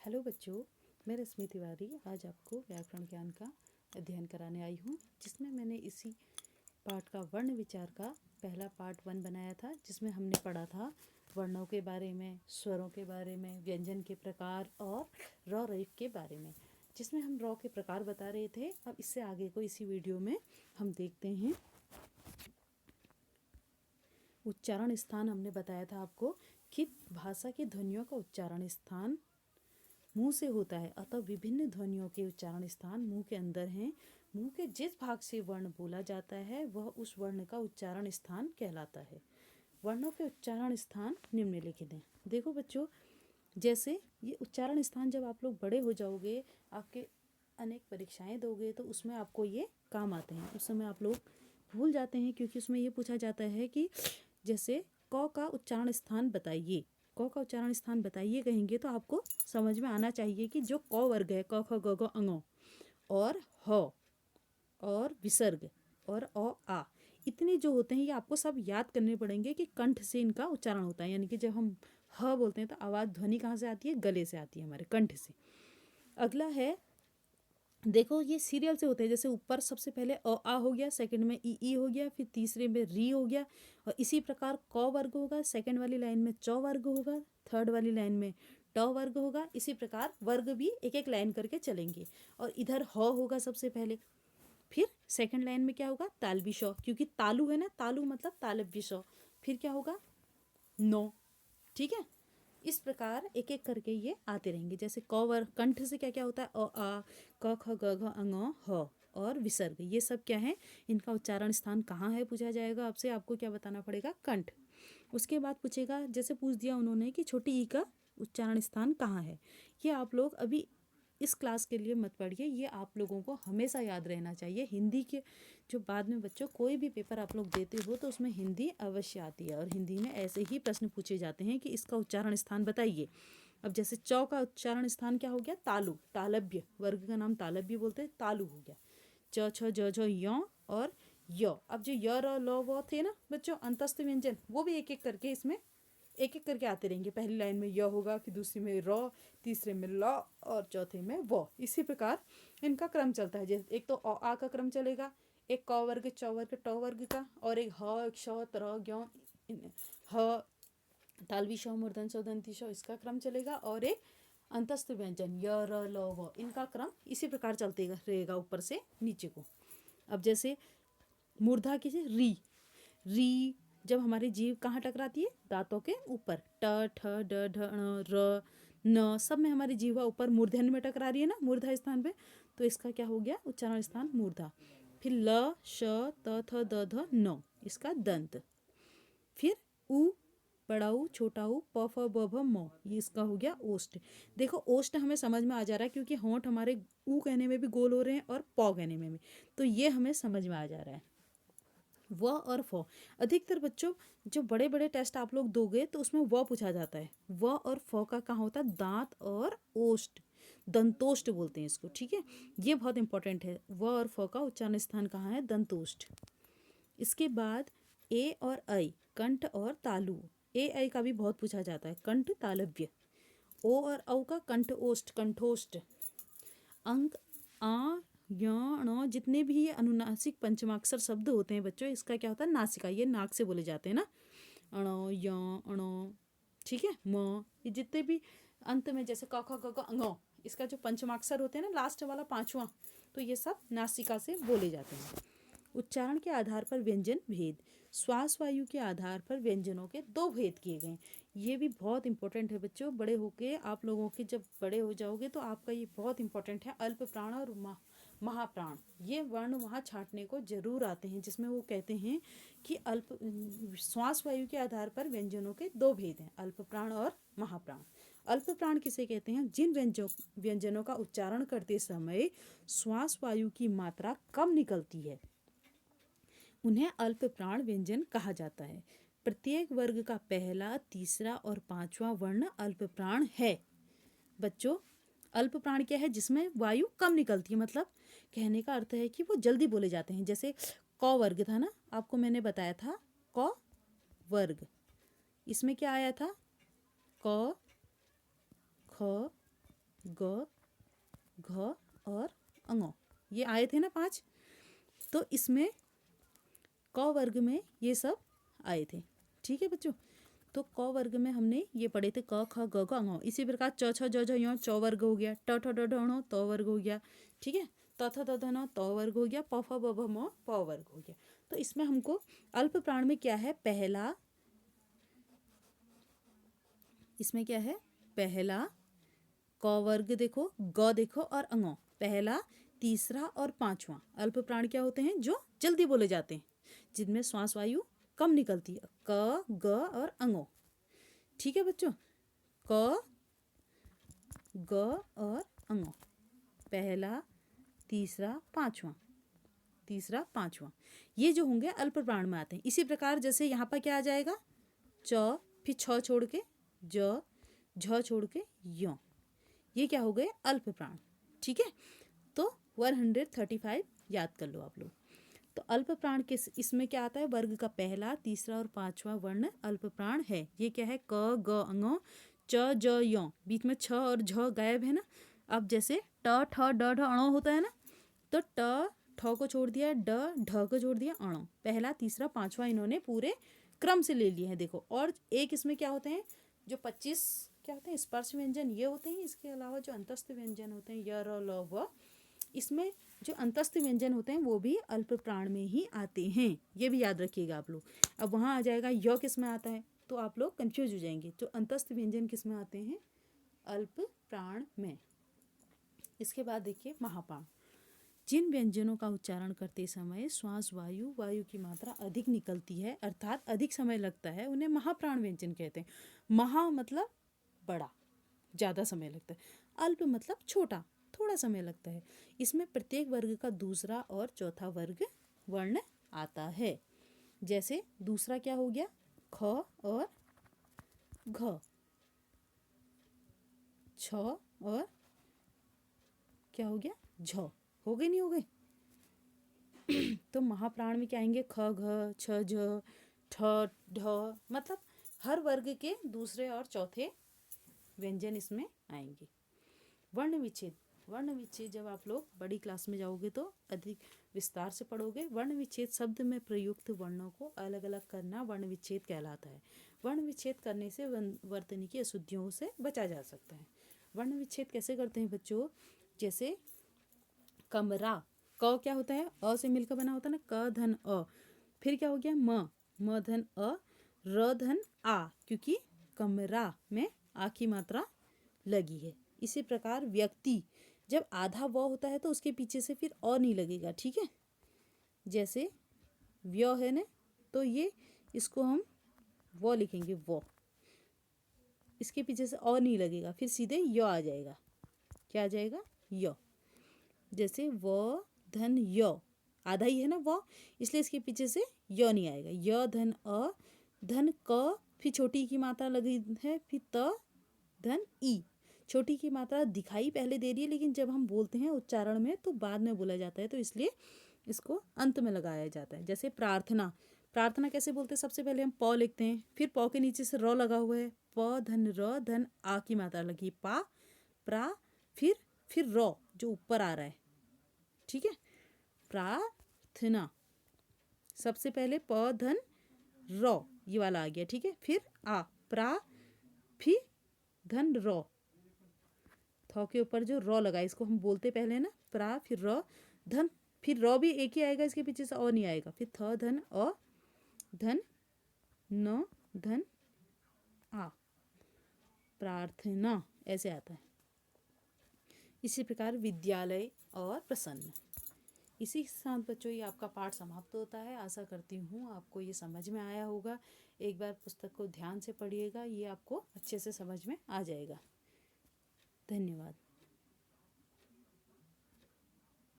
Hello बच्चों, मैं रश्मि तिवारी आज आपको व्याकरण ज्ञान का अध्ययन कराने आई हूँ, जिसमें मैंने इसी पाठ का वर्ण विचार का पहला पार्ट 1 बनाया था, जिसमें हमने पढ़ा था वर्णों के बारे में, स्वरों के बारे में, व्यंजन के प्रकार और रॉ रेफ के बारे में, जिसमें हम रॉ के प्रकार बता रहे थे। अब इससे आगे को इसी वीडियो में हम देखते हैं। उच्चारण स्थान हमने बताया था आपको कि भाषा की ध्वनियों का उच्चारण स्थान मुंह से होता है, अतः विभिन्न ध्वनियों के उच्चारण स्थान मुंह के अंदर हैं। मुंह के जिस भाग से वर्ण बोला जाता है वह उस वर्ण का उच्चारण स्थान कहलाता है। वर्णों के उच्चारण स्थान निम्नलिखित हैं। देखो बच्चों, जैसे ये उच्चारण स्थान जब आप लोग बड़े हो जाओगे, आपके अनेक परीक्षाएं दोगे तो उसमें आपको ये काम आते हैं। उस समय आप लोग भूल जाते हैं, क्योंकि उसमें ये पूछा जाता है कि जैसे क का उच्चारण स्थान बताइए, क का उच्चारण स्थान बताइए कहेंगे तो आपको समझ में आना चाहिए कि जो क वर्ग है, क ख ग घ ङ और ह और विसर्ग और आ, इतने जो होते हैं ये आपको सब याद करने पड़ेंगे कि कंठ से इनका उच्चारण होता है। यानी कि जब हम ह बोलते हैं तो आवाज़ ध्वनि कहाँ से आती है? गले से आती है, हमारे कंठ से। अगला है, देखो ये सीरियल से होते हैं। जैसे ऊपर सबसे पहले आ हो गया, सेकंड में ई हो गया, फिर तीसरे में री हो गया, और इसी प्रकार क वर्ग होगा, सेकंड वाली लाइन में च वर्ग होगा, थर्ड वाली लाइन में ट वर्ग होगा। इसी प्रकार वर्ग भी एक एक लाइन करके चलेंगे। और इधर ह होगा सबसे पहले, फिर सेकंड लाइन में क्या होगा? तालवी श, क्योंकि तालु है ना, तालु मतलब तालव्य श। फिर क्या होगा? नो। ठीक है, इस प्रकार एक एक करके ये आते रहेंगे। जैसे क वर्ग कंठ से क्या क्या होता है? अ आ, क ख ग घ अ ह और विसर्ग, ये सब क्या है? इनका उच्चारण स्थान कहाँ है पूछा जाएगा आपसे। आपको क्या बताना पड़ेगा? कंठ। उसके बाद पूछेगा, जैसे पूछ दिया उन्होंने कि छोटी ई का उच्चारण स्थान कहाँ है। ये आप लोग अभी इस क्लास के लिए मत पढ़िए, ये आप लोगों को हमेशा याद रहना चाहिए। हिंदी के जो बाद में बच्चों कोई भी पेपर आप लोग देते हो तो उसमें हिंदी अवश्य आती है, और हिंदी में ऐसे ही प्रश्न पूछे जाते हैं कि इसका उच्चारण स्थान बताइए। अब जैसे चौ का उच्चारण स्थान क्या हो गया? तालु, तालव्य, वर्ग का नाम तालव्य बोलते हैं, तालु हो गया। च छ ज झ य और य। अब जो य र ल व थे ना बच्चों, अंतस्थ व्यंजन, वो भी एक एक करके इसमें एक एक करके आते रहेंगे। पहली लाइन में य होगा, फिर दूसरी में र, तीसरे में ल और चौथे में व। इसी प्रकार इनका क्रम चलता है। जैसे एक तो आ का क्रम चलेगा, एक क वर्ग, च वर्ग, ट वर्ग का, और एक ह, एक श, त्र, ज्ञ, ह, तालवी श, मूर्धन श, दंती श, इसका क्रम चलेगा। और एक अंतस्थ व्यंजन य र ल व, इनका क्रम इसी प्रकार चलते रहेगा ऊपर से नीचे को। अब जैसे मूर्धा की री, री जब हमारी जीभ कहाँ टकराती है? दांतों के ऊपर। ट ठ ड ढ ण र न, सब में हमारी जीवा ऊपर मूर्धन्य में टकरा रही है ना, मूर्धा स्थान पे, तो इसका क्या हो गया? उच्चारण स्थान मूर्धा। फिर ल श त थ द ध न, इसका दंत। फिर उ, बड़ा ऊ, छोटा ऊ, प फ ब भ म, ये इसका हो गया ओष्ठ। देखो ओष्ठ हमें समझ में आ जा रहा है, क्योंकि होंठ हमारे ऊ कहने में भी गोल हो रहे हैं और प कहने में भी, तो ये हमें समझ में आ जा रहा है। व और फ, अधिकतर बच्चों जो बड़े बड़े टेस्ट आप लोग दोगे तो उसमें व पूछा जाता है। व और फ का कहाँ होता है? दांत और ओष्ठ, दंतोष्ठ बोलते हैं इसको। ठीक है, ये बहुत इंपॉर्टेंट है। व और फ का उच्चारण स्थान कहाँ है? दंतोष्ठ। इसके बाद ए और ऐ, कंठ और तालु। ए ऐ का भी बहुत पूछा जाता है, कंठ तालव्य। ओ और औ का कंठ ओष्ठ, कंठोष्ठ। अंक आ, य, ण, जितने भी ये अनुनासिक पंचमाक्षर शब्द होते हैं बच्चों, इसका क्या होता है? नासिका, ये नाक से बोले जाते हैं ना। अण, य, अण, ठीक है, म, ये जितने भी अंत में जैसे क ख ग घ ङ, इसका जो पंचमाक्षर होते हैं ना, लास्ट वाला पांचवा, तो ये सब नासिका से बोले जाते हैं। उच्चारण के आधार पर व्यंजन भेद, श्वास वायु के आधार पर व्यंजनों के 2 भेद किए गए। ये भी बहुत इंपॉर्टेंट है बच्चों। बड़े होके आप लोगों के जब बड़े हो जाओगे तो आपका ये बहुत इंपॉर्टेंट है। अल्प प्राण और महाप्राण, ये वर्ण वहाँ छांटने को जरूर आते हैं, जिसमें वो कहते हैं कि अल्प श्वास वायु के आधार पर व्यंजनों के 2 भेद हैं, अल्प प्राण और महाप्राण। अल्प प्राण किसे कहते हैं? जिन व्यंजनों का उच्चारण करते समय श्वास वायु की मात्रा कम निकलती है, उन्हें अल्प प्राण व्यंजन कहा जाता है। प्रत्येक वर्ग का पहला, तीसरा और पांचवा वर्ण अल्प प्राण है। बच्चों, अल्प प्राण क्या है? जिसमें वायु कम निकलती है, मतलब कहने का अर्थ है कि वो जल्दी बोले जाते हैं। जैसे क वर्ग था ना, आपको मैंने बताया था क वर्ग, इसमें क्या आया था? क, ख, ग, घ और अंगो, ये आए थे ना 5। तो इसमें क वर्ग में ये सब आए थे। ठीक है बच्चों, तो क वर्ग में हमने ये पढ़े थे क ख ग घ अंगो। इसी प्रकार च छ ज झ ञ च वर्ग हो गया, ट ठ ड ढ ण त वर्ग हो गया। ठीक है, त थ द ध न त वर्ग हो गया, प फ ब भ म प वर्ग हो गया। तो इसमें हमको अल्प प्राण में क्या है, पहला, इसमें क्या है, पहला क वर्ग देखो, ग देखो और अंगो, पहला, तीसरा और पांचवा अल्प प्राण क्या होते हैं, जो जल्दी बोले जाते हैं, जिनमें श्वास वायु कम निकलती है, क, ग और अंगो। ठीक है बच्चों, क, ग और अंगो, पहला, तीसरा, पांचवा, तीसरा, पांचवा, ये जो होंगे अल्प प्राण में आते हैं। इसी प्रकार जैसे यहाँ पर क्या आ जाएगा, च, फिर छ छोड़ के ज, झ छोड़ के य, ये क्या हो गए, अल्प प्राण। ठीक है, तो 135 याद कर लो आप लोग। तो अल्प प्राण के इसमें क्या आता है, वर्ग का पहला, तीसरा और पांचवा वर्ण अल्प प्राण है। ये क्या है, क, ग, अंगो, च, ज, य, बीच में छ और झ गायब है ना। अब जैसे ट, ठ, ड, ढ, अणो होता है ना, तो ट, ठ को छोड़ दिया, ड, ढ को छोड़ दिया, अणो, पहला, तीसरा, पांचवा इन्होंने पूरे क्रम से ले लिए हैं। देखो, और एक इसमें क्या होते हैं, जो 25 क्या होते हैं, स्पर्श व्यंजन ये होते हैं। इसके अलावा जो अंतस्थ व्यंजन होते हैं, य, र, ल, व, इसमें जो अंतस्थ व्यंजन होते हैं वो भी अल्प प्राण में ही आते हैं। ये भी याद रखिएगा आप लोग। अब वहाँ आ जाएगा य किस में आता है, तो आप लोग कंफ्यूज हो जाएंगे। जो अंतस्थ व्यंजन किस में आते हैं, अल्प प्राण में। इसके बाद देखिए महाप्राण। जिन व्यंजनों का उच्चारण करते समय श्वास वायु की मात्रा अधिक निकलती है, अर्थात अधिक समय लगता है, उन्हें महाप्राण व्यंजन कहते हैं। महा मतलब बड़ा, ज़्यादा समय लगता है। अल्प मतलब छोटा, थोड़ा समय लगता है। इसमें प्रत्येक वर्ग का दूसरा और चौथा वर्ग वर्ण आता है। जैसे दूसरा क्या हो गया, ख और घ, छ और क्या हो गया, झ, हो गए नहीं हो गए। तो महाप्राण में क्या आएंगे, ख, घ, छ, झ, ठ, ढ, मतलब हर वर्ग के दूसरे और चौथे व्यंजन इसमें आएंगे। वर्ण विच्छेद, वर्ण विच्छेद जब आप लोग बड़ी क्लास में जाओगे तो अधिक विस्तार से पढ़ोगे। वर्ण विच्छेद शब्द में प्रयुक्त वर्णों को अलग अलग करना वर्ण विच्छेद कहलाता है। वर्ण विच्छेद करने से वर्तनी की अशुद्धियों से बचा जा सकता है। वर्ण विच्छेद कैसे करते हैं बच्चों, जैसे कमरा, क क्या होता है, अ से मिलकर बना होता है ना, क धन अ, फिर क्या हो गया म धन अ, र धन आ, क्योंकि कमरा में आ की मात्रा लगी है। इसी प्रकार व्यक्ति, जब आधा व होता है तो उसके पीछे से फिर अ नहीं लगेगा। ठीक है, जैसे व्य है ना, तो ये इसको हम वो लिखेंगे वो, इसके पीछे से अ नहीं लगेगा, फिर सीधे य आ जाएगा। क्या आ जाएगा, य। जैसे व धन य, आधा ही है ना व, इसलिए इसके पीछे से य नहीं आएगा। य धन अ, धन क, फिर छोटी की मात्रा लगी है, फिर त धन ई। छोटी की मात्रा दिखाई पहले दे रही है, लेकिन जब हम बोलते हैं उच्चारण में तो बाद में बोला जाता है, तो इसलिए इसको अंत में लगाया जाता है। जैसे प्रार्थना, प्रार्थना कैसे बोलते हैं, सबसे पहले हम प लिखते हैं, फिर प के नीचे से र लगा हुआ है, प धन र धन आ की मात्रा लगी, पा, प्रा, फिर र जो ऊपर आ रहा है। ठीक है, प्रार्थना, सबसे पहले प धन र ये वाला आ गया। ठीक है, फिर आ, प्रा, फिर धन र, थ के ऊपर जो र लगा, इसको हम बोलते पहले ना, प्रा, फिर र धन, फिर र भी एक ही आएगा, इसके पीछे से और नहीं आएगा, फिर थ धन अ, धन न, धन आ, प्रार्थना, ऐसे आता है। इसी प्रकार विद्यालय और प्रसन्न। इसी के साथ बच्चों ये आपका पाठ समाप्त होता है। आशा करती हूँ आपको ये समझ में आया होगा। एक बार पुस्तक को ध्यान से पढ़िएगा, ये आपको अच्छे से समझ में आ जाएगा। धन्यवाद।